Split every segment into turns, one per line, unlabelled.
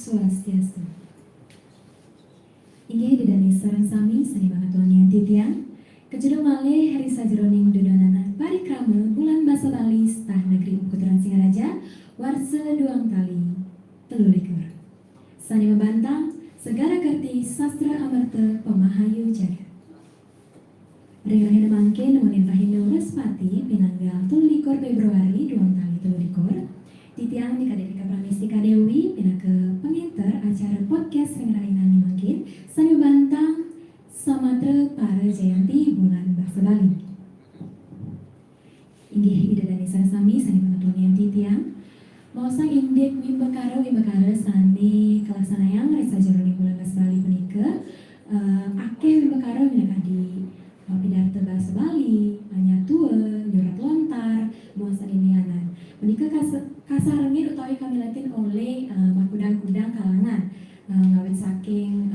Swastiastu. Inggih didani sareng sami sani mangatuan titiang kejero malih hari sajroning dodonana parikrama bulan basa Bali stah negeri Pukuteran Singaraja warsa duang tali 13. Sani membantang segara kerti sastra amarta pemahayu jagat. Ring-ring mangke nemenin Rahina Lespati pinanggal 13 Februari duang tali 13. Titiang Nikadeka Pramestika Dewi pinake pengenter acara podcast ring-ringan mangkin sani bantang Samatra para Jayanti bulan Basa Bali. Inggih ida dan isa sami sani pengatuan titiang maosang indek wimbakara sani kelaksanayang resa jerone bulan Basa Bali punika akeh wimbakara minangka di pidarta Basa Bali, Anyatua, Jurat Lontar, muasan inianan. Menika kasarengin utawi kamilatin oleh makudang-kudang kalangan ngawit saking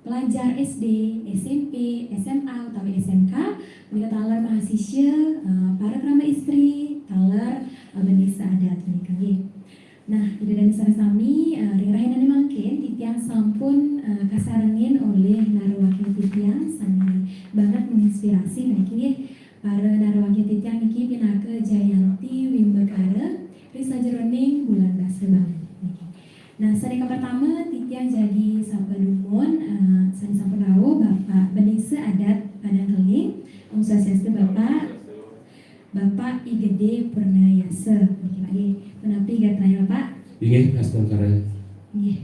pelajar SD, SMP, SMA utawi SMK, menika taler mahasiswa, para krama istri, taler bendesa adat menika nggih. Nah, ida dan sareng sami ring-rahinane mangkin titiang sampun kasarengin oleh narwakil titiang sami banget menginspirasi niki nggih. Para narwakil titiang niki pinake Jayanti Wimbakara risa jeroning bulan Basa Bali niki. Nah, sareng pertama titiang jadi sapadumun sani sampun rawuh Bapak Bendesa Adat Padang Keling Om Swastiastu Bapak I Gede Purnayasa niki Pak nggih. Menapi gatraya Pak?
Inggih astungkara.
Nggih.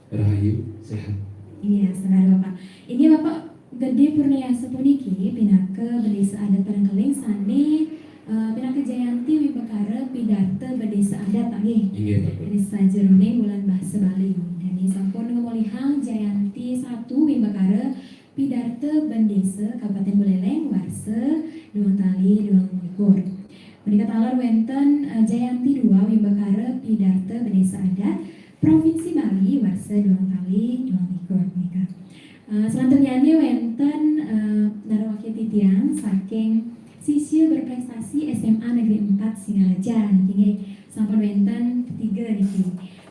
Rahayu sehat.
Iya, saudara Bapak. Ini Bapak Gede Purnayasa puniki pinake Bendesa Adat Padang Keling sani pinake Jayanti Wimbakara pidarta Bendesa Adat Pak nggih.
Inggih Bapak.
Risa jeroning bulan Basa Bali. Dan sampun ngemolihang Jayanti 1 Wimbakara pidarta Bendesa Kabupaten Buleleng warsa duang tali 22. Menika taler wenten Jayanti 2 Wimbakara pidarta Bendesa Adat Provinsi Bali warsa duang tali 22 menika. Selanjutnya wenten narwakil titiang saking siswa berprestasi SMA Negeri 4 Singaraja niki sampun wenten ketiga niki.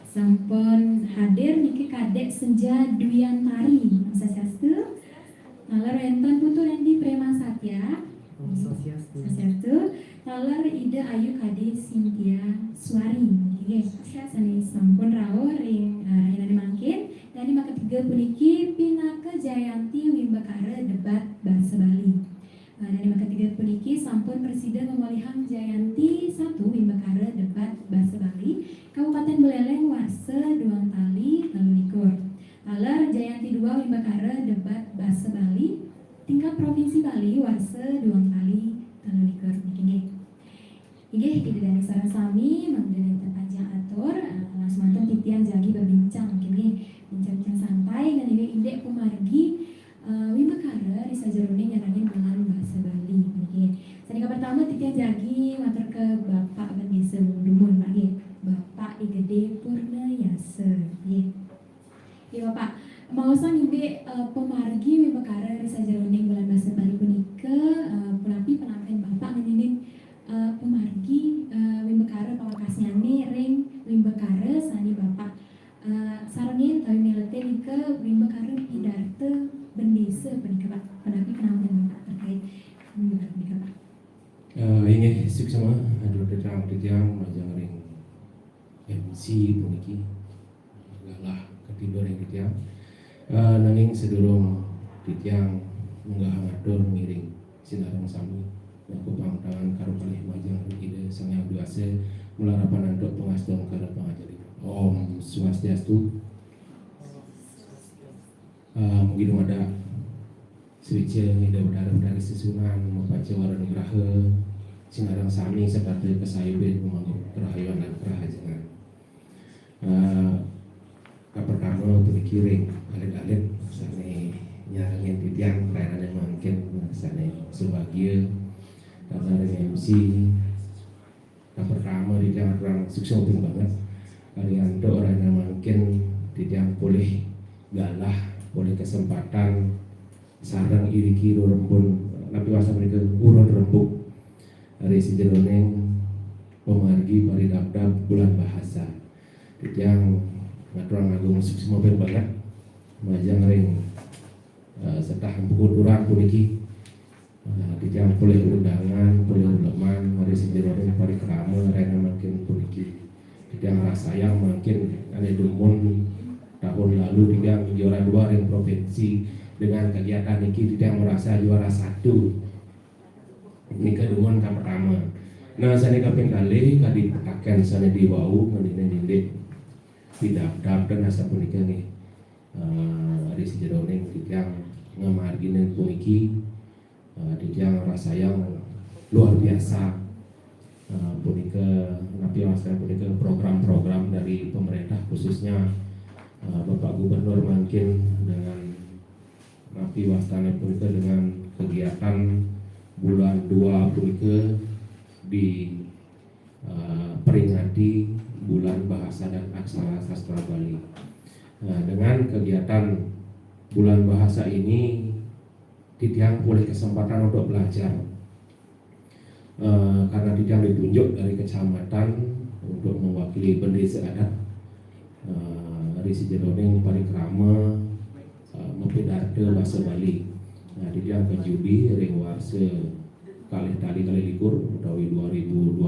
Sampun hadir niki Kadek Senja Dwiantari Swastiastu. Taler wenten Putu Rendi Prema Satya Swastiastu. Taler Ida Ayu Kade Sintia Suari nggih. Sani sampun rawuh ring rahinane mangkin dan lima ketiga puniki pinake Jayanti Wimbakara debat Basa Bali. Dan lima ketiga puniki sampun presiden memolihang Jayanti 1 Wimbakara debat Basa Bali Kabupaten Buleleng warsa duang tali 23. Taler Jayanti 2 Wimbakara debat Basa Bali tingkat Provinsi Bali warsa duang tali 23 niki nggih. Inggih ida dan sareng sami manggen panjang atur langsung manten titiang jagi berbincang mungkin nggih bincang-bincang santai ngan indek pumargi Wimbakara risa jeroning nyanangin bulan Basa Bali nggih. Sanika pertama titiang jagi matur ke Bapak Bendesa Dumun Pak nggih. Bapak I Gede Purnayasa nggih. Nggih Bapak, maosan indek pemargi Wimbakara risa jeroning bulan Basa Bali punika punapi penampilan Bapak ngenin pemargi Wimbakara pamakasyane ring Wimbakara sani Bapak sarengin tawi milete ke Wimbakara pidarta Bendesa punika Pak. Penapi penampilan Bapak terkait Wimbakara punika Pak.
Inggih suksema aduh titiang majang ring MC puniki. Galah ketidur ring titiang. Nanging sedurung titiang munggah ngatur ngiring sinareng sami aku pangtangan karo kalih majang ide sang yang biasa mularapan andok pengasdong karo pangajari Om Swastiastu. Mungkin ada suci ida udara susunan membaca warna nugraha sinarang sami seperti kesayuban memangku kerahayuan dan kerahajangan. Pertama untuk dikiring alit-alit sani nyarangin titiang kelayanan yang mungkin sani sebagian karena MC pertama titiang orang sukses banget kali ando orang yang mungkin titiang boleh galah boleh kesempatan sarang iriki rembun tapi wasa mereka urun rembuk dari sejeroneng pemargi paridabdab bulan bahasa titiang ngaturang agung semua banyak majang ring setah pengkulturan puniki dijang boleh undangan boleh uleman mari sendiri pari kerama rena makin puniki dijang rasayang makin ada dumun tahun lalu dijang juara 2 ring provinsi dengan kegiatan niki dijang merasa juara 1 ini kedua yang pertama. Nah saya kaping kali kadi akan sana di bau ngendine tidak dan asa punika nih ada sejeroning dijang ngamarginen puniki dijang rasayang luar biasa punika napi wasana punika program-program dari pemerintah khususnya Bapak Gubernur mungkin dengan napi wasana punika dengan kegiatan bulan 2 punika di peringati bulan bahasa dan aksara sastra Bali. Nah, dengan kegiatan bulan bahasa ini Titiang boleh kesempatan untuk belajar karena Titiang ditunjuk dari kecamatan untuk mewakili pendesa adat dari Sejeroning Parikrama mempidarte bahasa Bali. Nah, Titiang ke Judi ring warse kali likur utawi 2022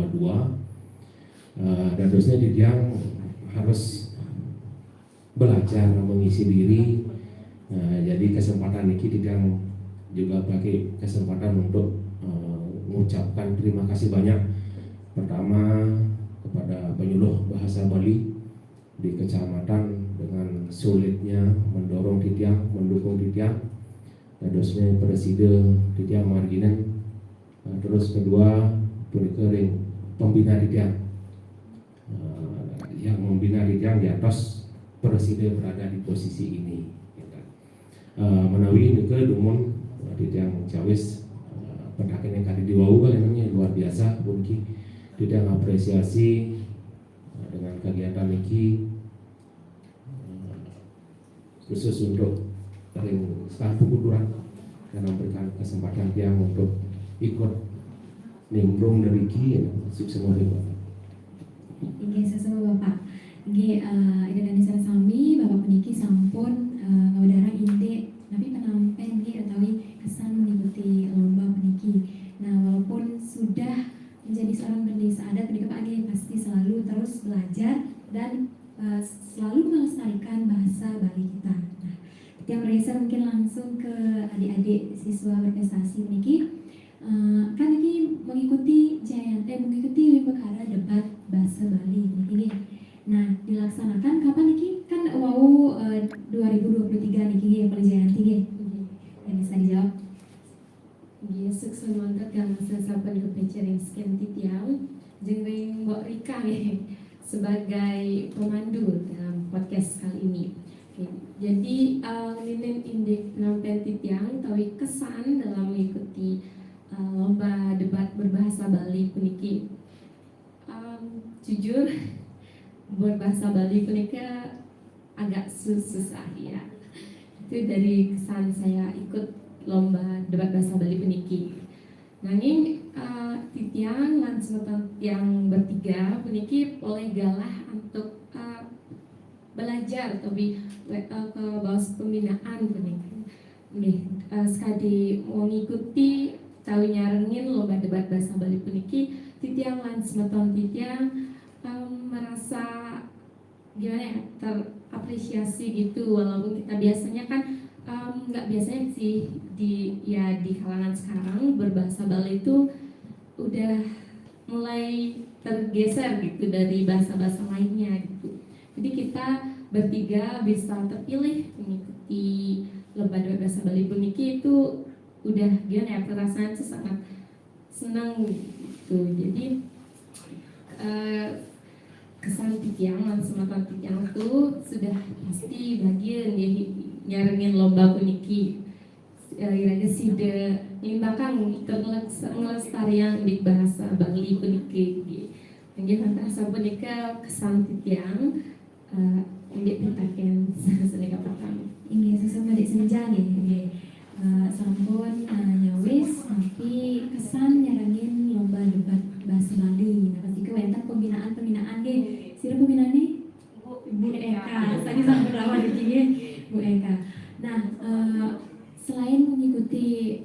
dan terusnya Titiang harus belajar mengisi diri. Jadi kesempatan ini Titiang juga pakai kesempatan untuk mengucapkan terima kasih banyak pertama kepada penyuluh bahasa Bali di kecamatan dengan sulitnya mendorong Titiang, mendukung Titiang. Dan terusnya Presiden Titiang Marginen. Terus kedua punika ring pembina Titiang yang membina Titiang di atas Presiden berada di posisi ini. Menawi nika dumun Titiang cawis pendakian yang kali diwau namanya luar biasa puniki Titiang apresiasi dengan kegiatan niki khusus untuk ring staf kulturan karena memberikan kesempatan Tiang untuk ikut nimbrung dari ki sukses semua Bapak.
Inggih sesama Bapak. Inggih dan disana sami Bapak peniki sampun ngawedara ide tapi penampen nggih atawi kesan mengikuti lomba peniki. Nah, walaupun sudah menjadi seorang pendesa adat peniki Pak nggih pasti selalu terus belajar dan selalu melestarikan bahasa Bali kita. Nah, yang bergeser mungkin langsung ke adik-adik siswa berprestasi peniki. Kan ini mengikuti mengikuti Wimbekara debat bahasa Bali ini. Nah, dilaksanakan kapan niki? Kan wau 2023 niki yang Jayanti nggih. Yang bisa dijawab.
Nggih, sukses mantap yang masa saban kepecering sekian Titiang jeung Mbok Rika nggih sebagai pemandu dalam podcast kali ini. Oke, jadi ninen indek nampen Titiang tawi kesan dalam mengikuti lomba debat berbahasa Bali puniki. Jujur berbahasa Bali puniki agak susah ya. Itu dari kesan saya ikut lomba debat bahasa Bali puniki. Nanging Titiang lan yang bertiga puniki oleh galah untuk belajar tapi ke bawah pembinaan puniki. Nggih, sekali mengikuti tahu nyarengin lomba debat bahasa Bali puniki Titiang lan semeton Titiang merasa gimana ya terapresiasi gitu walaupun kita biasanya kan nggak biasanya sih di kalangan sekarang berbahasa Bali itu udah mulai tergeser gitu dari bahasa-bahasa lainnya gitu. Jadi kita bertiga bisa terpilih mengikuti lomba debat bahasa Bali puniki itu udah gimana ya perasaan itu sangat senang gitu. Jadi kesan Titiang dan sematan Titiang itu sudah pasti bagian nyarengin lomba puniki kira-kira sida nimbakang ngelestarian di bahasa Bali puniki nggih fantasa punika kesan Titiang nggih pitaken sedaya pertama
Inggih sesama Dik Senja nggih. Sampun nyawis tapi kesan nyarangin lomba debat bahasa Bali. Nah, pasti wenten pembinaan nggih. Sira pembinaane Ibu Eka. Eka. Nah, selain mengikuti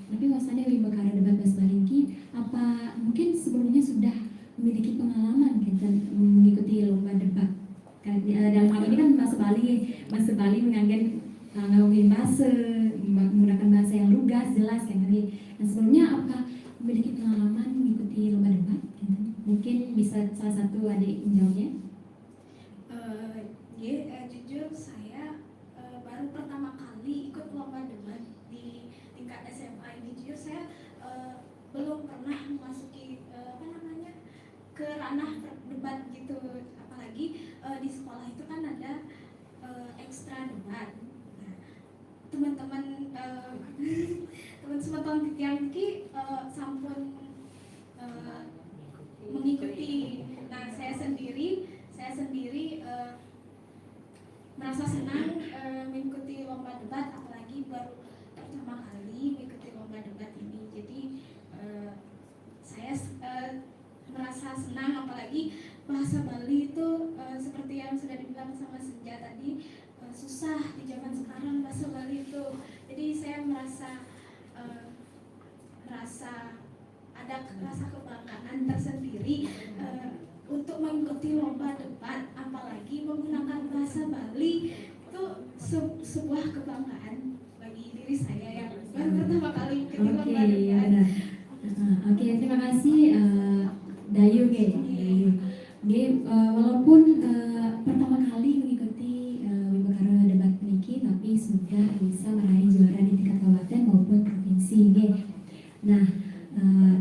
tapi wasannya Wimbakara debat bahasa Bali ki, apa mungkin sebelumnya sudah memiliki pengalaman kita mengikuti lomba debat? Dalam hal ini kan bahasa Bali menganggen ngomongin bahasa, menggunakan bahasa yang lugas, jelas kan tadi. Nah sebelumnya apakah memiliki pengalaman mengikuti lomba debat? Mungkin bisa salah satu adik menjawabnya.
Jujur saya baru pertama kali ikut lomba debat di tingkat SMA ini. Jujur saya belum pernah memasuki ke ranah debat gitu. Apalagi di sekolah itu kan ada ekstra debat. Nah, teman-teman teman-teman yang sampun mengikuti. Nah saya sendiri merasa senang mengikuti lomba debat, apalagi baru pertama kali mengikuti lomba debat ini. Jadi saya merasa senang, apalagi bahasa Bali itu seperti yang sudah dibilang sama Senja tadi, susah di zaman sekarang bahasa Bali itu. Jadi saya merasa ada rasa kebanggaan tersendiri untuk mengikuti lomba debat, apalagi menggunakan bahasa Bali. Itu sebuah kebanggaan bagi diri saya yang baru pertama kali mengikuti lomba debat.
Oke, terima kasih Dayu. Walaupun pertama kali mengikuti Wimbakara debat niki, tapi sudah bisa meraih juara di tingkat kabupaten maupun provinsi. Nah,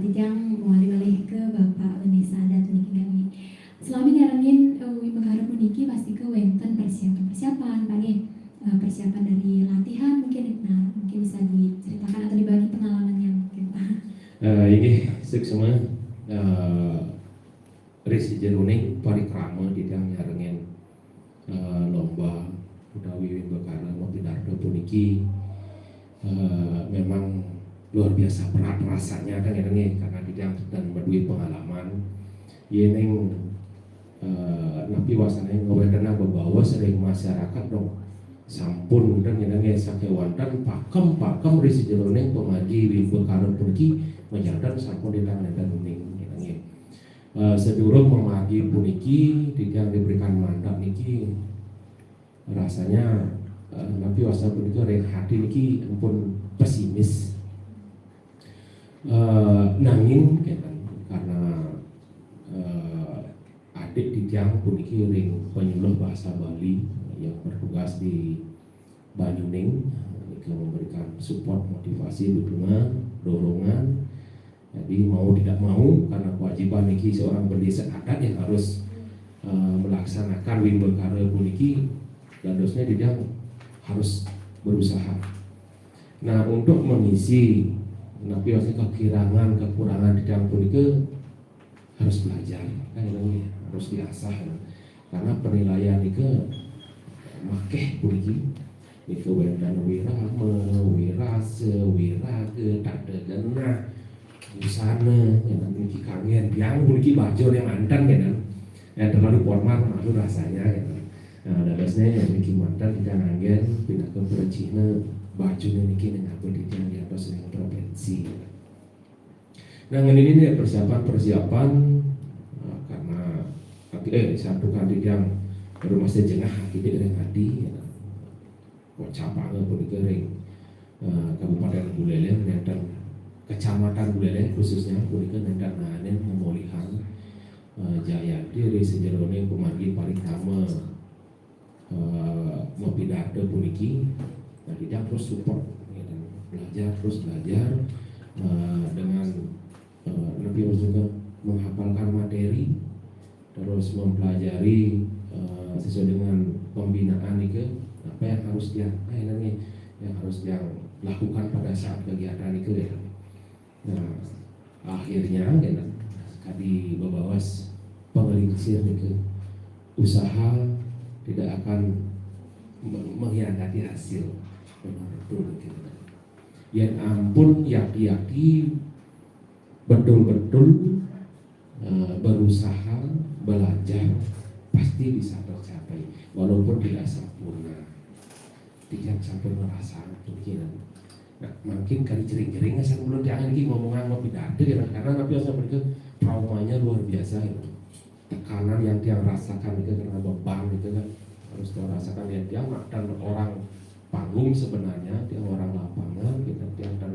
Titiang mengalih ke Bapak Vanessa adat niki kami. Selama nyarangin Wimbakara niki pasti ke wenten persiapan Pak persiapan dari latihan mungkin. Nah, mungkin bisa diceritakan atau dibagi pengalamannya mungkin Pak.
Ini semua Resi Jeruning parikrama di dalam nyarengin lomba Udawi Wimbakara mau Pidarto puniki memang luar biasa berat rasanya kan ini karena tidak dan berdua pengalaman yeneng napi wasananya ngawedana bebawa sering masyarakat dong sampun dan yeneng sakewantan pakem Resi Jeruning pengaji Wimbakara puniki menjadan sampun di tangan dan uning yeneng sedurung memagi puniki tidak diberikan mandat niki rasanya napi wasa puniki reng hati niki ampun pesimis nanging karena adik di tiang puniki ring penyuluh bahasa Bali yang bertugas di Banyuning memberikan support, motivasi, dukungan, dorongan. Jadi mau tidak mau karena kewajiban niki seorang pendesa adat yang harus melaksanakan Wimbakara puniki dan dosnya dia harus berusaha. Nah untuk mengisi napi kekurangan di dalam puniki harus belajar kan ini harus diasah karena penilaian itu makeh puniki itu wendan wirase wirage tade genah busana yang memiliki kangen yang memiliki baju yang mantan yang terlalu formal malu rasanya nah dadasnya yang memiliki mantan tidak kangen pindah ke Cina bajunya memiliki dengan pendidikan di atas yang provinsi. Nah ini nih persiapan karena satu kali yang baru masih jengah tidak dengan hadi kok capangnya pun kering Kabupaten Buleleng dan Kecamatan Buleleng khususnya kulikan hendak nanen pemulihan Jayanti Resi Jeruning pemargi parikrama Mopidarto puniki. Nah tidak terus support terus belajar dengan lebih juga menghafalkan materi terus mempelajari sesuai dengan pembinaan itu apa yang harus dia lakukan pada saat kegiatan itu ya. Nah akhirnya kadi babawas pengelingsir itu usaha tidak akan mengkhianati hasil betul yang ampun yaki betul-betul berusaha belajar pasti bisa tercapai walaupun tidak sempurna tiang sampun ngerasa mungkin. Nah, mungkin kali jering-jering asal belum jangan lagi ngomongan mau pidato ya karena tapi asal mereka traumanya luar biasa ya. Tekanan yang dia rasakan itu karena beban itu kan harus dia rasakan ya dia dan orang panggung sebenarnya dia orang lapangan gitu dia akan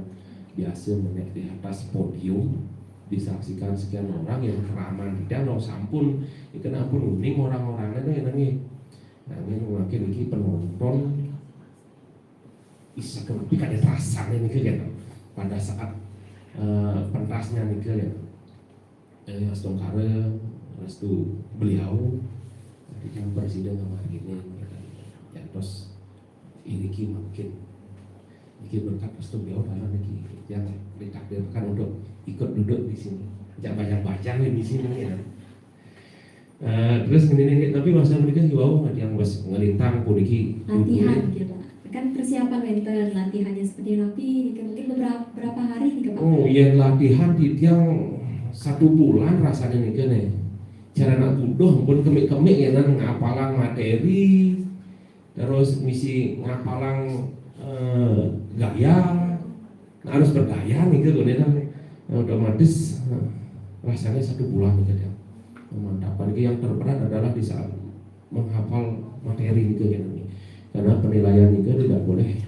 biasa menaik di atas podium disaksikan sekian orang yang keraman dia no sampun itu ampun uning orang-orangnya itu yang ini nah ini mungkin ini penonton bisa tapi ada rasanya nih kan pada saat pentasnya nih kan Mas Dongkare restu beliau jadi yang presiden sama gini ya terus ini mungkin berkat restu beliau dalam lagi yang ditakdirkan untuk ikut duduk di sini jangan banyak baca nih di sini ya. Terus ini tapi masa mereka juga yang bos ngelintang puniki
latihan gitu kan persiapan winter latihannya seperti napi mungkin beberapa hari nih Pak.
Oh iya latihan di tiang 1 bulan rasanya nih kan ya cara nak budoh pun kemik ya nan ngapalang materi terus misi ngapalang gaya nah, harus bergaya nih kan otomatis rasanya 1 bulan nih kan pemantapan yang terberat adalah di saat menghafal materi gitu ya karena penilaian itu tidak boleh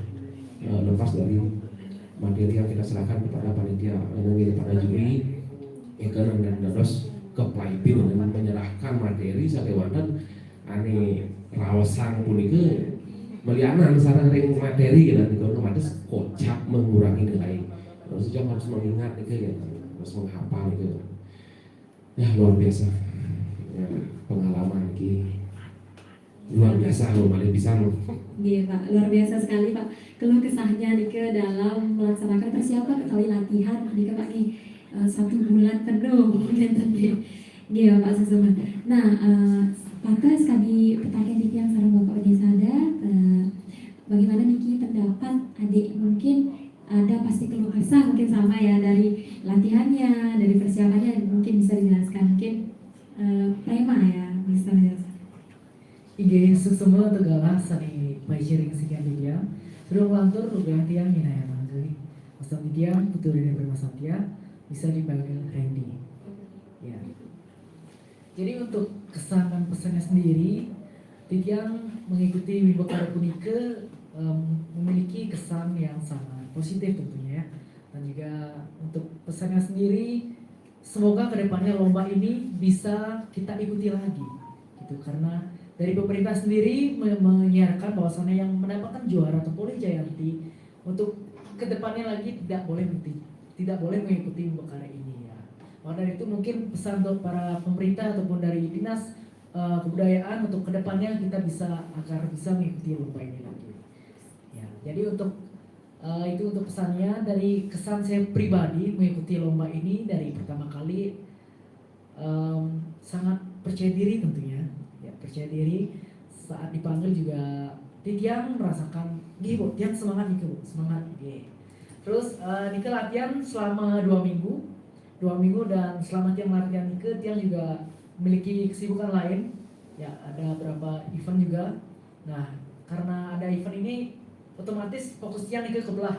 lepas dari materi yang kita serahkan kepada panitia pada juri dan terus ke pelaipin dengan menyerahkan materi sakewanten ane rawasan pun itu melianan sarang ring materi gitu otomatis kocak mengurangi nilai terus juga harus mengingat itu ya harus menghafal itu ya luar biasa ya, pengalaman ini luar biasa loh malah bisa loh.
Iya Pak, luar biasa sekali Pak. Keluh kesahnya nih ke dalam melaksanakan persiapan kali latihan nih ke Pak nih 1 bulan penuh gitu. Iya Pak Susuma. Nah, Pakar sekali pertanyaan di yang sarang Bapak Odesada, bagaimana Niki pendapat adik mungkin ada pasti keluh kesah mungkin sama ya dari latihannya, dari persiapannya mungkin bisa dijelaskan mungkin Prema ya bisa dijelaskan.
Ige semua tegala sani pai sharing sekian dia. Sudah melantur rupiah tiang minaya manggali. Pasal tiang putu dari bermasatia bisa dipanggil Randy. Ya. Jadi untuk kesan dan pesannya sendiri, tiang mengikuti Wimbakara Punike memiliki kesan yang sangat positif tentunya ya. Dan juga untuk pesannya sendiri, semoga kedepannya lomba ini bisa kita ikuti lagi, gitu karena dari pemerintah sendiri menyiarkan bahwasannya yang mendapatkan juara atau Poli Jayanti untuk kedepannya lagi tidak boleh mengikuti Wimbakara ini ya. Maka dari itu mungkin pesan untuk para pemerintah ataupun dari dinas kebudayaan untuk kedepannya kita agar bisa mengikuti lomba ini lagi. Ya, jadi untuk itu untuk pesannya dari kesan saya pribadi mengikuti lomba ini dari pertama kali sangat percaya diri tentunya. Percaya diri saat dipanggil juga tiang merasakan gih bu tiang semangat nih bu semangat gih terus Nike latihan selama 2 minggu dan selama tiang latihan tiang juga memiliki kesibukan lain ya ada beberapa event juga nah karena ada event ini otomatis fokus tiang Nike kebelah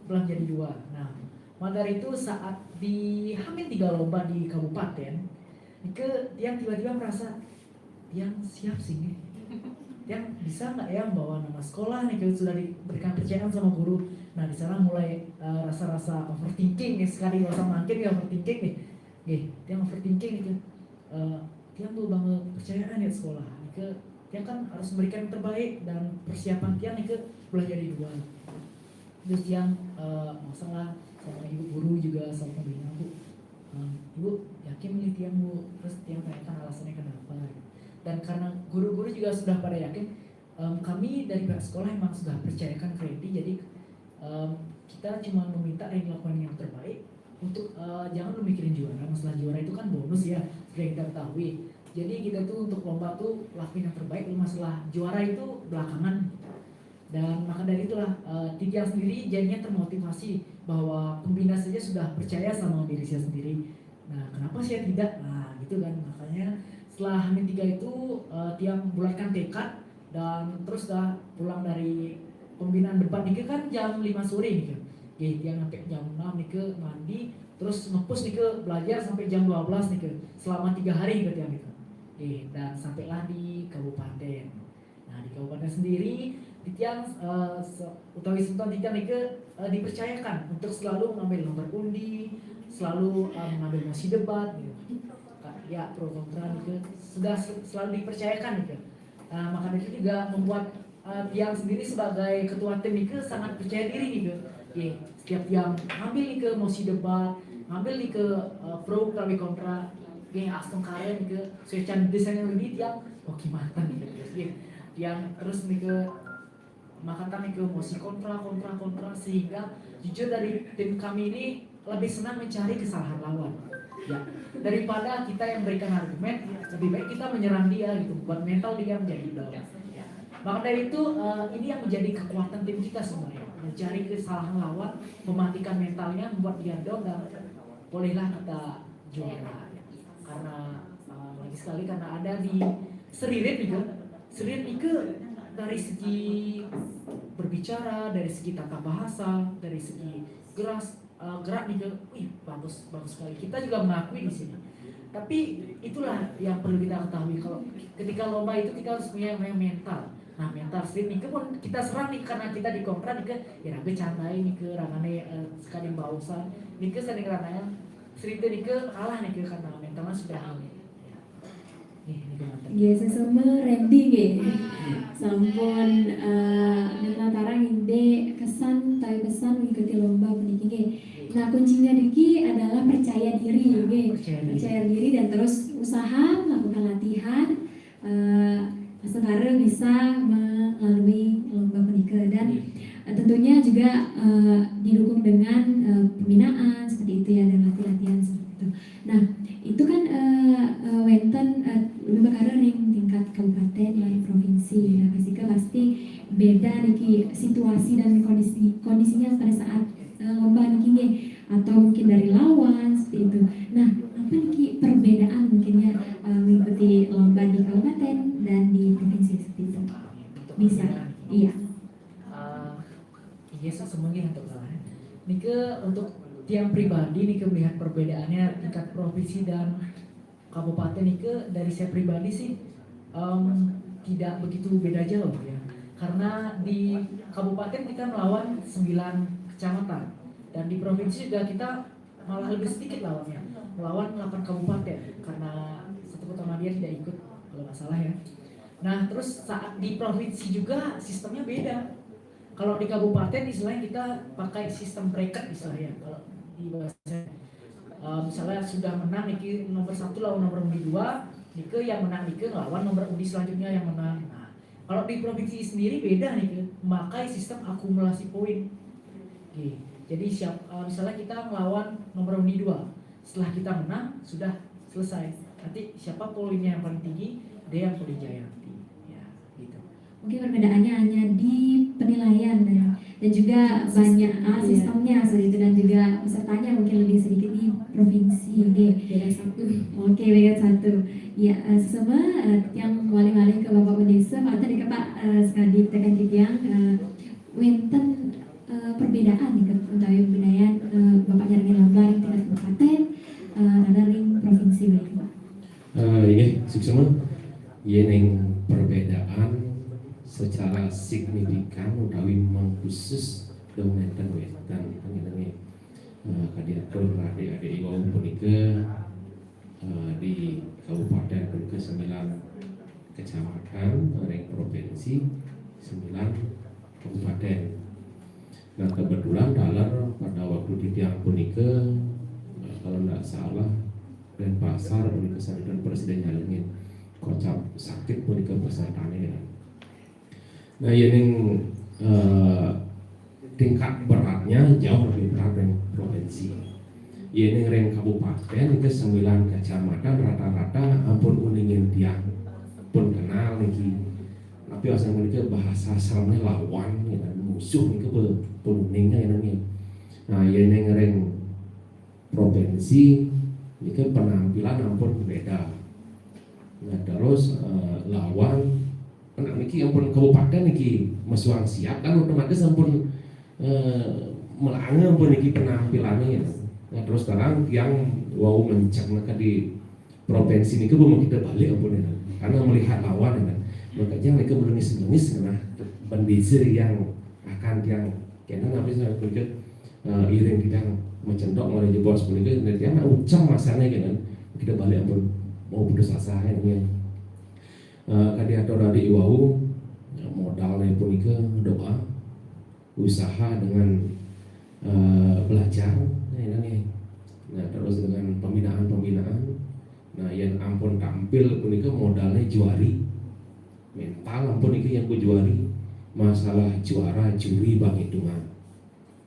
jadi 2 nah maka dari itu saat di Hamin 3 lomba di kabupaten Nike tiang tiba-tiba merasa yang siap sih nih, yang bisa nggak ya bawa nama sekolah nih kalau sudah diberikan kepercayaan sama guru. Nah di sana mulai rasa-rasa overthinking nih sekali rasa makin ya overthinking nih, yang overthinking nih tiang tuh banget percayaan ya sekolah, nih tiang kan harus memberikan yang terbaik dan persiapan tiang nih boleh jadi 2. Terus tiang masalah sama ibu guru juga sama pembina bu, ibu yakin nih tiang bu, terus tiang tanyakan alasannya kenapa. Dan karena guru-guru juga sudah pada yakin kami dari pihak sekolah memang sudah percayakan ke Randy jadi kita cuma meminta Randy lakukan yang terbaik untuk jangan lu mikirin juara masalah juara itu kan bonus ya sudah kita ketahui jadi kita tuh untuk lomba tuh lakuin yang terbaik masalah juara itu belakangan dan maka dari itulah Tiang sendiri jadinya termotivasi bahwa pembina saja sudah percaya sama diri saya sendiri nah kenapa saya tidak nah gitu kan makanya setelah Hamin 3 itu Tiang bulatkan tekad dan terus dah pulang dari pembinaan debat nih kan jam 5 sore nih kan. Tiang sampai jam 6 nih ke mandi, terus ngepus nih ke belajar sampai jam 12 nih ke selama 3 hari gitu tiang itu. Dan sampailah di kabupaten. Nah di kabupaten sendiri Tiang utawi Sultan Tiang nih ke dipercayakan untuk selalu mengambil nomor undi, selalu mengambil mosi debat gitu. Ya pro kontra nih ke sudah selalu dipercayakan nih ke. Maka itu juga membuat Tiang sendiri sebagai ketua tim nih ke sangat percaya diri nih ke. Setiap yang ngambil nih ke mosi debat, ngambil nih ke pro utawi kontra, astung karen nih ke secara desain ini Tiang gimana nih ke. Yang terus nih ke makanya nih ke mosi kontra sehingga jujur dari tim kami ini lebih senang mencari kesalahan lawan ya daripada kita yang berikan argumen, lebih baik kita menyerang dia gitu buat mental dia menjadi down ya. Maka dari itu ini yang menjadi kekuatan tim kita sebenarnya, mencari kesalahan lawan, mematikan mentalnya, membuat dia down, dan bolehlah kita juara ya. Karena lagi sekali karena ada di Seririt juga dari segi berbicara, dari segi tata bahasa, dari segi gerak nih, bagus sekali. Kita juga mengakui di sini. Tapi itulah yang perlu kita ketahui, kalau ketika lomba itu kita harus punya yang mental. Nah mental street nih pun kita serang nih karena kita di kontra nih ke ya raga cantai nih ke rangane sekali bausan nih ke sering rananya street nih ke kalah nih ke karena mentalnya sudah hamil.
Nggih sesama Randy nggih. Sampun nataran ide kesan tapi pesan mengikuti lomba puniki nggih. Nah kuncinya Diki adalah percaya diri nggih. Percaya diri dan terus usaha melakukan latihan sekarang bisa melalui lomba puniki, dan tentunya juga didukung dengan pembinaan seperti itu ya, dan latihan seperti itu. Nah itu kan wenten lebih bakal ring tingkat kabupaten lain provinsi. Nah pasti beda nih situasi dan kondisinya pada saat lomba nih atau mungkin dari lawan seperti itu. Nah apa nih perbedaan mungkinnya mengikuti lomba di kabupaten dan di provinsi seperti itu? Bisa, iya.
Iya semuanya untuk lain. Nika untuk tiang pribadi nih melihat perbedaannya tingkat provinsi dan kabupaten nih dari saya pribadi sih tidak begitu beda jauh ya, karena di kabupaten kita melawan 9 kecamatan dan di provinsi juga kita malah lebih sedikit lawannya, melawan 8 kabupaten karena satu kota Madia tidak ikut kalau nggak salah ya. Nah terus saat di provinsi juga sistemnya beda. Kalau di kabupaten istilahnya kita pakai sistem bracket istilahnya. Kalau di bahasa misalnya sudah menang niki nomor 1 lawan nomor undi 2, nike yang menang nike lawan nomor undi selanjutnya yang menang. Nah, kalau di provinsi sendiri beda nike, memakai sistem akumulasi poin. Oke. Jadi misalnya kita melawan nomor undi 2, setelah kita menang sudah selesai. Nanti siapa poinnya yang paling tinggi, dia yang paling jaya.
Mungkin perbedaannya hanya di penilaian dan juga banyak sistemnya seperti itu, dan juga pesertanya mungkin lebih sedikit di provinsi.
Beda satu.
Oke, beda satu. Ya, semua yang wali-wali ke Bapak Desa, Pak tadi ke Pak sekali tekan yang wenten perbedaan nih untuk budaya Bapaknya dengan lomba di tingkat kabupaten ada ring provinsi baik Pak.
Ini semua yang perbedaan secara signifikan utawi mengkhusus dominan wetan ini kadiatur adik-adik ibu punika di kabupaten punika 9 kecamatan, ring provinsi 9 kabupaten. Nah kebetulan dalam pada waktu di tiang punika kalau tidak salah dan pasar punika saduran presiden nyalengin kocap sakit punika pesertanya. Nah ini tingkat beratnya jauh lebih berat dari provinsi. Ini ring kabupaten itu 9 kecamatan rata-rata ampun uningin tiang pun kenal nih. Tapi asal mereka bahasa sama lawan, ya, musuh nih pun uningnya ini. Nah ini ring provinsi itu penampilan ampun beda. Nah terus lawan anak niki ampun kabupaten niki mesuang siap kan otomatis ampun melanggar ampun niki penampilannya ya. Nah terus sekarang yang wow mencak maka di provinsi niki belum kita balik ampun ya. Karena melihat lawan ya. Makanya mereka menangis-nangis karena pendizer yang akan yang kena apa sih mereka iring kita mencendok mulai bos mereka nanti anak ucap masanya kan kita balik ampun mau putus asa ya. Kadi atau dari iwau modalnya pun ke doa usaha dengan belajar nah terus dengan pembinaan nah yang ampun tampil pun ke modalnya juari mental ampun itu yang ku juari masalah juara juri bang hitungan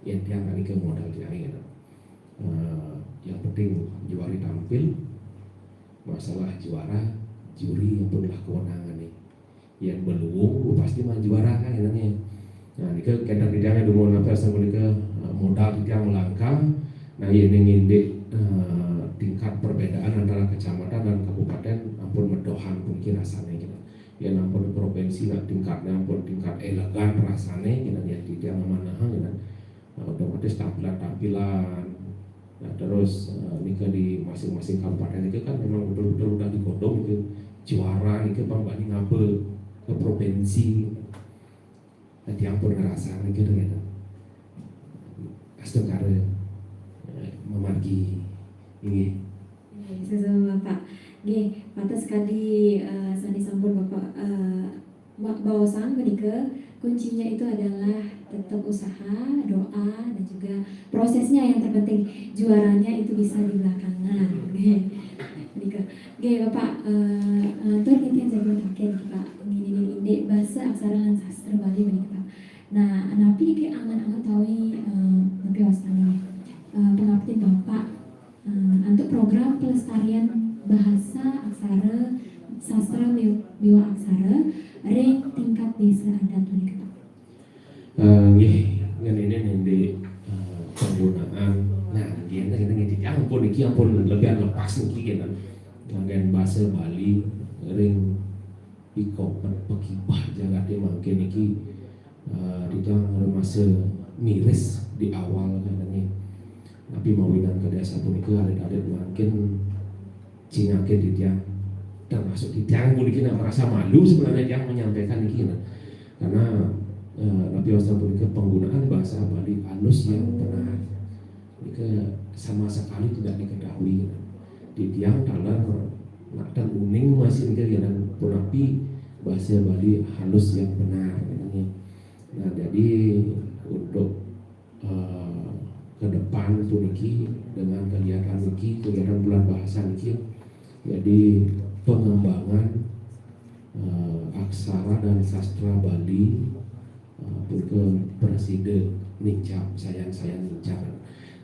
yang tiang kali ke modal jari yang penting juari tampil masalah juara juri yang punya kewenangan nih yang belum pasti mah juara kan ya. Nah ini ke kadang tidaknya dulu nafas sama ke modal tidak melangkah. Nah ini ngindek tingkat perbedaan antara kecamatan dan kabupaten ampun medohan mungkin rasanya gitu. Ya ampun provinsi lah tingkatnya ampun tingkat elegan rasanya gitu ya tidak memanahan gitu. Otomatis tampilan. Nah terus nikah di masing-masing kabupaten itu kan memang betul-betul udah digodong gitu. Juara nikah bang ngapel ke provinsi. Nanti ampun ngerasa nikah gitu. Astengkara memargi ini.
Sesama Bapak. Nggih, pantas sekali sani sampun Bapak bawasan menika kuncinya itu adalah tetap usaha, doa dan juga prosesnya yang terpenting. Juaranya itu bisa di belakangan. Menika. Nggih Bapak, tur kinten jagoan akhir Pak. Ngini bahasa aksara lan sastra Bali menika Pak. Nah, napi iki angan-angan tawi napi wasana pengabdian Bapak untuk program pelestarian bahasa aksara sastra miwa aksara ring tingkat desa adat menika Pak.
Nggih, ngan ini di penggunaan nah kita ngiti ampun iki ampun lebih lepas niki kan. Ngan bahasa Bali ring iko pekibah jagate mangke niki ditang masa miris di awal katanya. Tapi mawinan ke desa punika alit-alit makin cingake di tiang termasuk di tiang punika merasa malu sebenarnya yang menyampaikan ini karena Nabi Wasam punika penggunaan bahasa Bali halus yang benar punika sama sekali tidak diketahui di tiang dalam dan uning masih dan punapi bahasa Bali halus yang benar katanya. Nah jadi untuk ke depan puniki dengan kegiatan bulan bahasa niki jadi pengembangan aksara dan sastra Bali ke presiden nincap sayang nincap.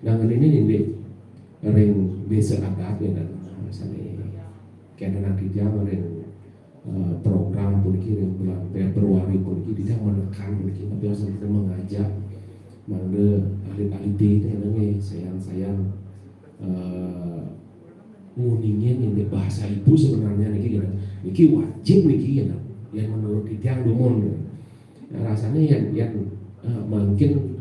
Dengan ini ring desa adat dan misalnya kena nanti jam ring program puniki ring bulan Februari puniki tidak menekan puniki tapi harus mengajak mangga ahli-ahli ini sayang nguningin yang bahasa ibu sebenarnya niki wajib niki yang menurut yang dumon rasanya yang mungkin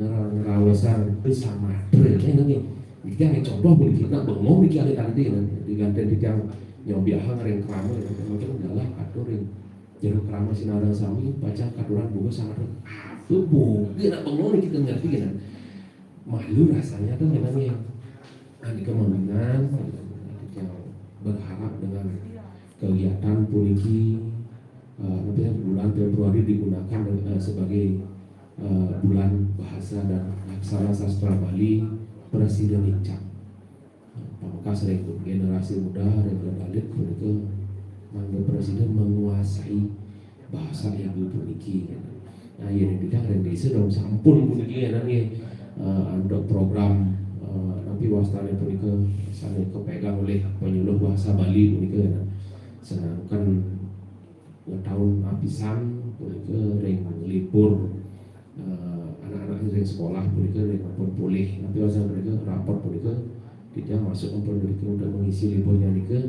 ngerawasan sama ini niki yang contoh pun kita bengong niki ahli-ahli diganti yang nyobiahan ring krama mungkin adalah atur ring jeruk krama sinarang sami baca katuran bunga sangat tuh mungkin bengong kita ngerti kan malu rasanya tuh memangnya di kemungkinan yang berharap dengan kegiatan puniki bulan Februari digunakan sebagai bulan bahasa dan aksara sastra Bali Presiden Incak. Maka sering generasi muda regulalit puniki mangga presiden menguasai bahasa ibu puniki. Nah ini tidak rendisi dong sampun puniki ya untuk program tapi wastane punika sangat kepegang oleh penyuluh bahasa Bali punika sedangkan tahun apisan punika ring libur anak-anak ring sekolah punika ring pun pulih tapi wastane punika rapor punika tidak masuk pun punika untuk mengisi liburnya nika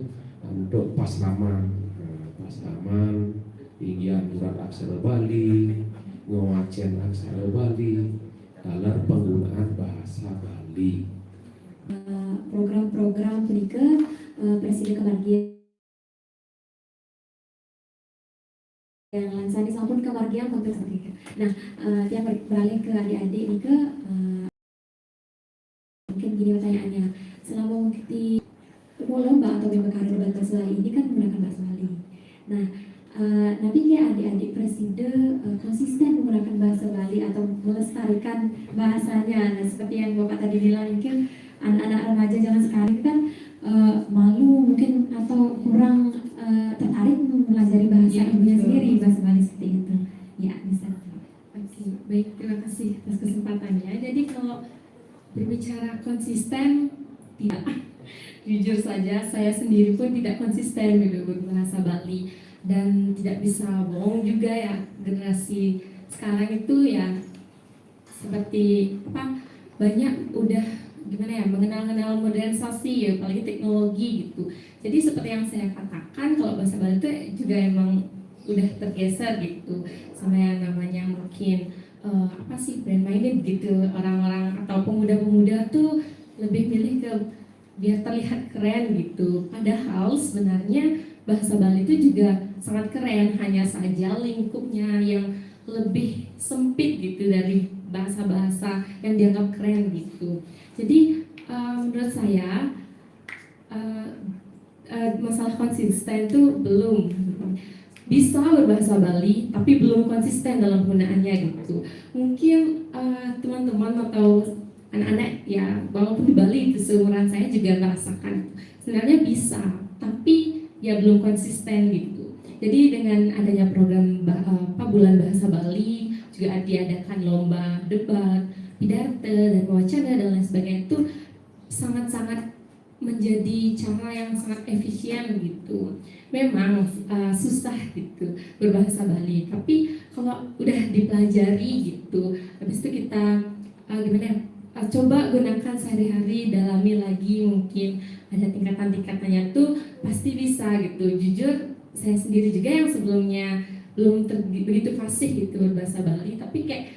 untuk pasraman Inggian urat aksara Bali, ngewacen aksara Bali, dalam penggunaan bahasa Bali.
Program-program punika Presiden kemargian yang lansani sampun kemargian konteks ketiga. Nah, yang beralih ke adik-adik ini ke mungkin gini pertanyaannya, selama mengikuti lomba atau BMKR debat bahasa Bali ini kan menggunakan bahasa Bali. Nah, nanti kayak adik-adik presiden konsisten menggunakan bahasa Bali atau melestarikan bahasanya. Nah, seperti yang Bapak tadi bilang, mungkin anak-anak remaja zaman sekarang kan malu mungkin atau kurang tertarik mempelajari bahasa ibunya sendiri, bahasa Bali seperti itu. Ya, bisa.
Oke, baik, terima kasih atas kesempatannya. Jadi kalau berbicara konsisten, tidak. Jujur saja, saya sendiri pun tidak konsisten gitu berbahasa Bali, dan tidak bisa bohong juga ya, generasi sekarang itu ya seperti apa, banyak udah gimana ya, mengenal modernisasi ya, apalagi teknologi gitu. Jadi seperti yang saya katakan, kalau bahasa Bali itu juga emang udah tergeser gitu sama yang namanya mungkin apa sih, brand minded gitu. Orang-orang atau pemuda-pemuda tuh lebih milih ke biar terlihat keren gitu. Padahal sebenarnya bahasa Bali itu juga sangat keren, hanya saja lingkupnya yang lebih sempit gitu dari bahasa-bahasa yang dianggap keren gitu. Jadi menurut saya masalah konsisten itu belum, bisa berbahasa Bali tapi belum konsisten dalam penggunaannya gitu. Mungkin teman-teman atau anak-anak ya, walaupun di Bali itu seumuran saya juga merasakan sebenarnya bisa, tapi ya belum konsisten gitu. Jadi dengan adanya program bulan bahasa Bali, juga diadakan lomba debat, pidarte dan wacana dan lain sebagainya, itu sangat-sangat menjadi cara yang sangat efisien gitu. Memang susah gitu berbahasa Bali, tapi kalau udah dipelajari gitu, habis itu kita gimana ya, coba gunakan sehari-hari, dalami lagi, mungkin ada tingkatan-tingkatannya tuh pasti bisa gitu. Jujur saya sendiri juga yang sebelumnya belum begitu fasih gitu berbahasa Bali, tapi kayak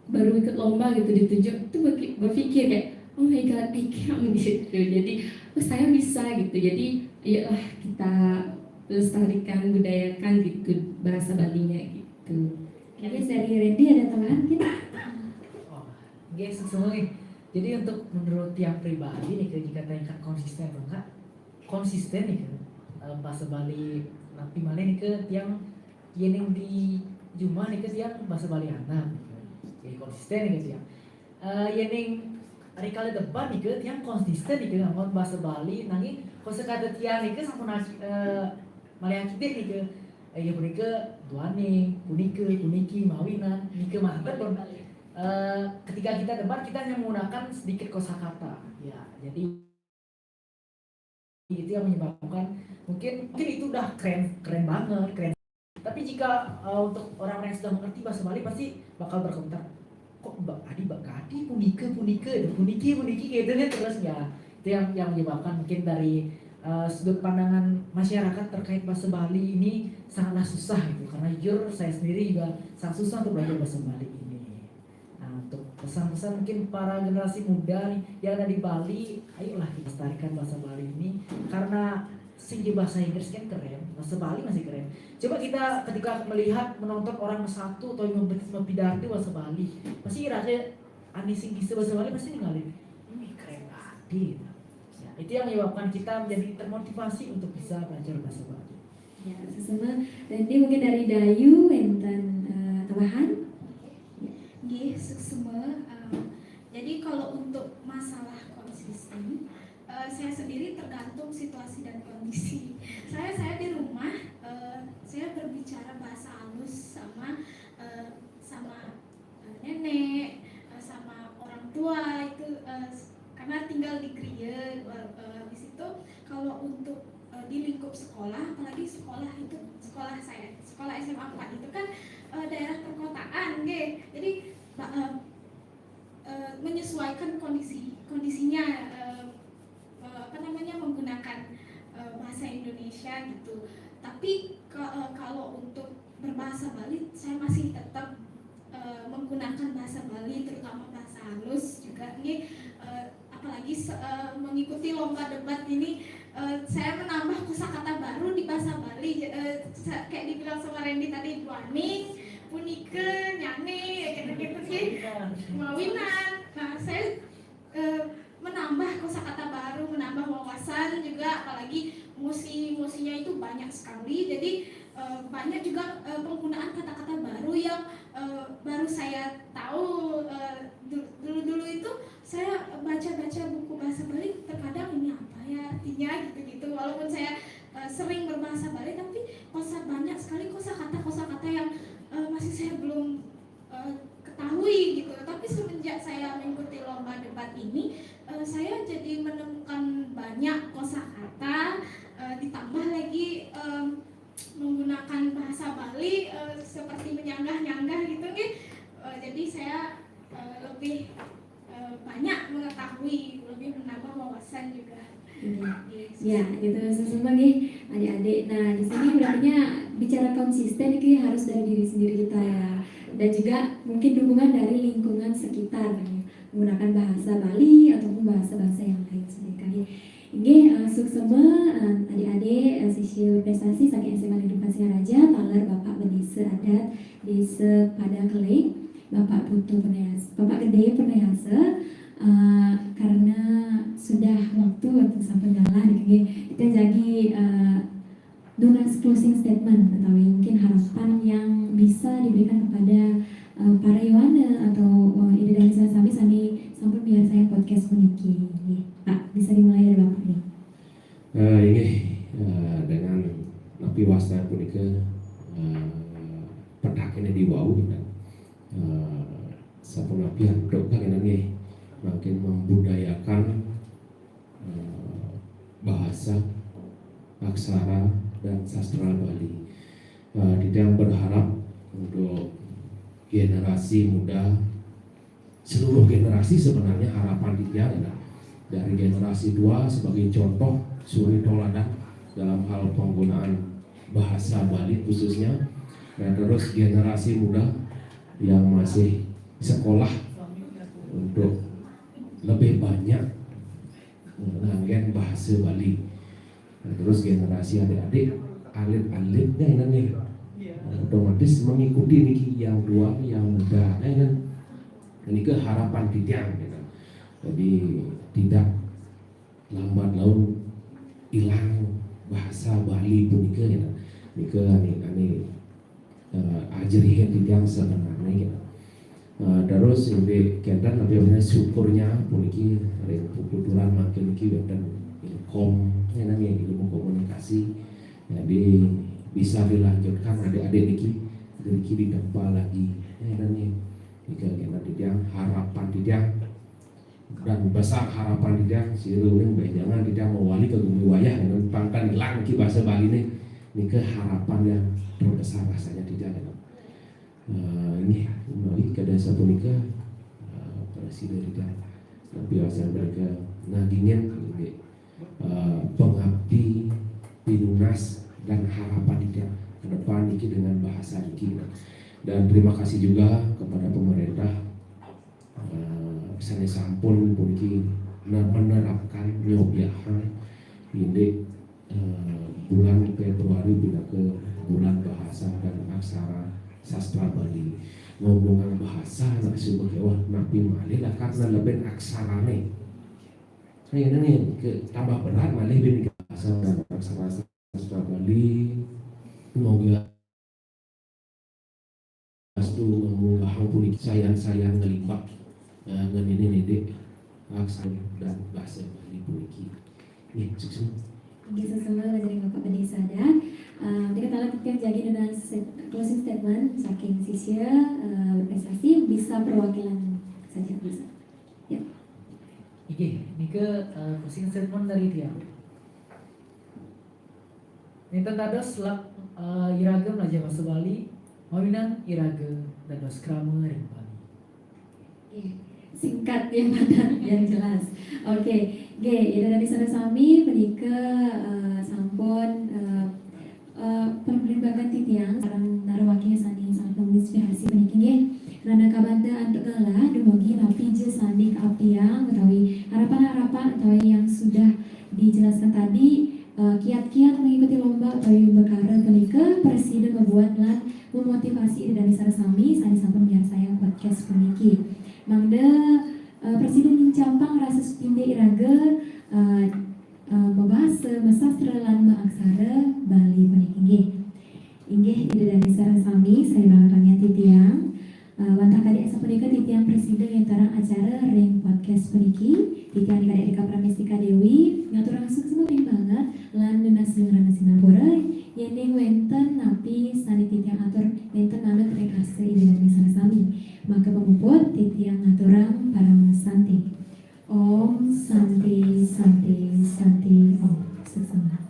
baru ikut lomba gitu ditunjuk tuh berpikir kayak, oh my god, I can gitu. Jadi saya bisa gitu. Jadi ayolah kita lestarikan, budayakan gitu bahasa Balinya gitu.
Mungkin dari Randy ada tambahan kita?
Oh, guys, semua nih. Jadi untuk menurut yang pribadi nih, jika tingkat konsisten atau enggak, konsisten nih kan bahasa Bali tapi mana nih ke yang di Juma nih ke yang bahasa Bali anak. Jadi konsisten nih ke yang yang hari kali depan nih ke yang konsisten nih ke ngomong bahasa Bali, nanti kosakata tiang nih ke sampun Malaya kita nih ke ya punika duane, puniki, mawinan, nih ke mantep. Ketika kita debat kita hanya menggunakan sedikit kosakata ya, jadi itu yang menyebabkan mungkin itu udah keren banget, keren. Tapi jika untuk orang-orang yang sudah mengerti bahasa Bali pasti bakal berkomentar, kok Mbak Adi puniki gitu nih terus ya. Itu yang menyebabkan mungkin dari sudut pandangan masyarakat terkait bahasa Bali ini sangatlah susah gitu, karena jujur saya sendiri juga sangat susah untuk belajar bahasa Bali ini. Untuk pesan-pesan mungkin para generasi muda nih yang ada di Bali, ayolah kita lestarikan bahasa Bali ini, karena segi bahasa Inggris kan keren, bahasa Bali masih keren. Coba kita ketika melihat menonton orang satu atau mempidato bahasa Bali, pasti rasa aneh sing bisa bahasa Bali pasti ninggalin. Ini keren banget. Ya, itu yang menyebabkan kita menjadi termotivasi untuk bisa belajar bahasa Bali.
Ya, sesama. Dan ini mungkin dari Dayu, enten tambahan.
Nggih, semua. Jadi kalau untuk masalah konsisten, saya sendiri tergantung situasi dan kondisi. Saya di rumah, saya berbicara bahasa halus sama nenek, sama orang tua itu, karena tinggal di Kriye. Habis itu kalau untuk di lingkup sekolah, apalagi sekolah saya, sekolah SMA 4 itu kan daerah perkotaan, jadi menyesuaikan kondisinya, menggunakan bahasa Indonesia gitu. Tapi kalau untuk berbahasa Bali, saya masih tetap menggunakan bahasa Bali, terutama bahasa halus juga nih. Apalagi mengikuti lomba debat ini, saya menambah kosakata baru di bahasa Bali. Kayak dibilang sama Randy tadi, duaning, punike, nyane, gitu-gitu sih, mawinan. Nah, saya menambah kosakata baru, menambah wawasan juga, apalagi musi-musinya itu banyak sekali. Jadi banyak juga penggunaan kata-kata baru yang baru saya tahu. Dulu itu saya baca-baca buku bahasa Bali, terkadang ini apa ya artinya gitu-gitu. Walaupun saya sering berbahasa Bali, tapi banyak sekali kosakata yang masih saya belum ketahui gitu. Tapi semenjak saya mengikuti lomba debat ini, saya jadi menemukan banyak kosakata, ditambah lagi menggunakan bahasa Bali seperti menyanggah-nyanggah gitu nih. Jadi saya lebih banyak mengetahui, lebih menambah wawasan juga.
Ya, itu semua nih adik-adik. Nah, di sini berarti bicara konsisten itu harus dari diri sendiri kita ya, dan juga mungkin dukungan dari lingkungan sekitar, menggunakan bahasa Bali ataupun bahasa-bahasa yang lain sendiri. Ini suksema adik-adik siswa prestasi saking SMA Negeri Pasir Raja, taler Bapak Bendesa Adat Desa Padang Keleng, Bapak Putu Pernayasa, Bapak Gede Pernayasa. Karena sudah waktu sampai ngalah kita jadi Dunas closing statement atau mungkin harapan yang bisa diberikan kepada para Yohana atau ide dari sami sampai biar saya podcast meniki. Pak, bisa dimulai dari Bapak nih.
Ini dengan napi wasta punika pedaknya di wau kan. Satu napi handok kan ini makin membudayakan bahasa, aksara dan sastra Bali. Tidak berharap untuk generasi muda, seluruh generasi sebenarnya harapan dia adalah dari generasi 2 sebagai contoh suri toladan dalam hal penggunaan bahasa Bali khususnya, dan terus generasi muda yang masih sekolah untuk lebih banyak nganggen bahasa Bali. Nah, terus generasi adik-adik alit-alitnya ini otomatis mengikuti niki yang 2 yang muda. Nah, ini ke harapan tiang gitu. Jadi tidak lambat laun hilang bahasa Bali punika gitu. Nika ani ajerihen tiang sebenarnya gitu. Terus lebih kita lebih banyak syukurnya puniki ring kebetulan makin niki dan ilkom namanya ilmu komunikasi, jadi bisa dilanjutkan adik-adik niki ditempa lagi namanya jika kita tidak harapan tidak dan besar harapan tidak siruling jangan tidak mewali ke bumi wayah dengan pangkan hilang ki bahasa Bali ini ke harapan yang terbesar rasanya tidak ada. Ini kembali ke desa punika presiden tidak biasa mereka nagingin pengabdi pinunas dan harapan tidak ke depan ini dengan bahasa ini. Dan terima kasih juga kepada pemerintah sana sampun puniki menerapkan nyobiahan ini bulan Februari bila ke bulan bahasa dan aksara sastra Bali. Ngomongin bahasa nak sebagai wah napi malih lah karena lebih aksarane. Saya ini ke tambah berat malih bin bahasa dan aksara sastra Bali. Moga astu ngomong bahang pun sayang ngelimbak ngan ini dek aksara dan bahasa Bali puniki. Nih sukses.
Bisa semua dari Bapak Bendesa Adat. Kita lakukan jadi dengan closing statement saking siswa prestasi bisa perwakilan saja bisa. Ya.
Ini ke closing statement dari dia. Ninten dados iraga belajar bahasa Bali, mawinan iraga dados krama ring Bali.
Singkat yang padat yang jelas. Oke, ida dari sana sami menika sampun perberimbangan titiang sareng narawak nggih. Karena kabanda antuk galah dumugi napi je sandi keapiang utawi harapan-harapan utawi yang sudah dijelaskan tadi kiat-kiat mengikuti lomba utawi berkara punika presiden membuat lan memotivasi dari sarasami sampun biar saya podcast puniki. Mangda presiden campang rasa supinde iraga membahasa sastra lan aksara Bali puniki nggih. Inggih dari sarasami saya bangkangnya titiang wantah kadi asa punika titiang presiden yang tarang acara ring podcast puniki titiang dikadek Eka Pramestika Dewi ngatur langsung semua banget lan dinas lingkungan Singapura yening wenten napi sani titiang atur wenten manut ring asa ide dari sarasami maka pemuput titiang aturang para santi Om Santi Santi Santi Om. Sukses.